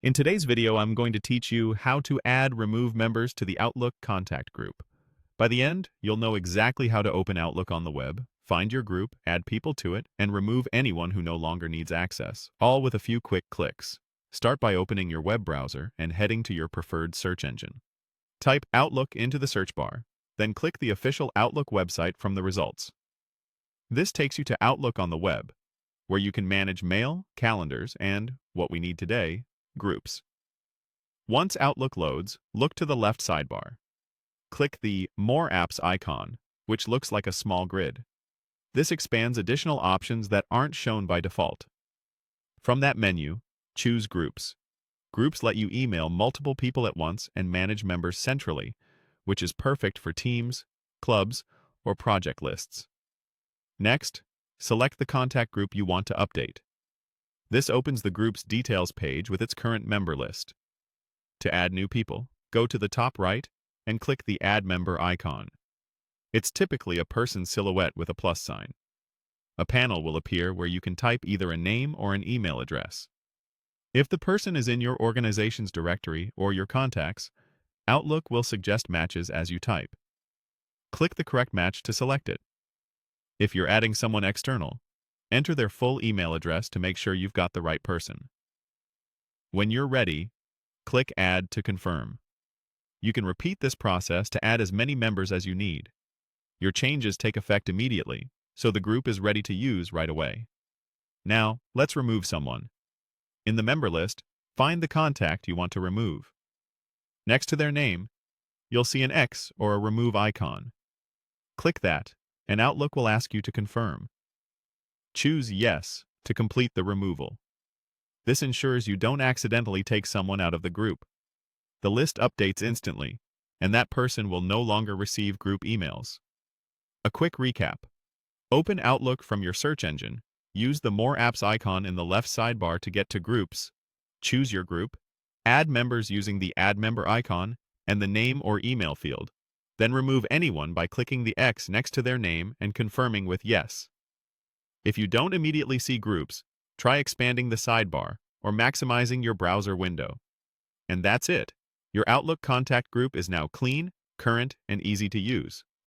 In today's video, I'm going to teach you how to remove members to the Outlook contact group. By the end, you'll know exactly how to open Outlook on the web, find your group, add people to it, and remove anyone who no longer needs access, all with a few quick clicks. Start by opening your web browser and heading to your preferred search engine. Type Outlook into the search bar, then click the official Outlook website from the results. This takes you to Outlook on the web, where you can manage mail, calendars, and, what we need today, groups. Once Outlook loads, look to the left sidebar. Click the More Apps icon, which looks like a small grid. This expands additional options that aren't shown by default. From that menu, choose Groups. Groups let you email multiple people at once and manage members centrally, which is perfect for teams, clubs, or project lists. Next, select the contact group you want to update. This opens the group's details page with its current member list. To add new people, go to the top right and click the Add Member icon. It's typically a person's silhouette with a plus sign. A panel will appear where you can type either a name or an email address. If the person is in your organization's directory or your contacts, Outlook will suggest matches as you type. Click the correct match to select it. If you're adding someone external, enter their full email address to make sure you've got the right person. When you're ready, click Add to confirm. You can repeat this process to add as many members as you need. Your changes take effect immediately, so the group is ready to use right away. Now, let's remove someone. In the member list, find the contact you want to remove. Next to their name, you'll see an X or a remove icon. Click that, and Outlook will ask you to confirm. Choose Yes to complete the removal. This ensures you don't accidentally take someone out of the group. The list updates instantly, and that person will no longer receive group emails. A quick recap. Open Outlook from your search engine, use the More Apps icon in the left sidebar to get to Groups, choose your group, add members using the Add Member icon and the name or email field, then remove anyone by clicking the X next to their name and confirming with Yes. If you don't immediately see groups, try expanding the sidebar or maximizing your browser window. And that's it. Your Outlook contact group is now clean, current, and easy to use.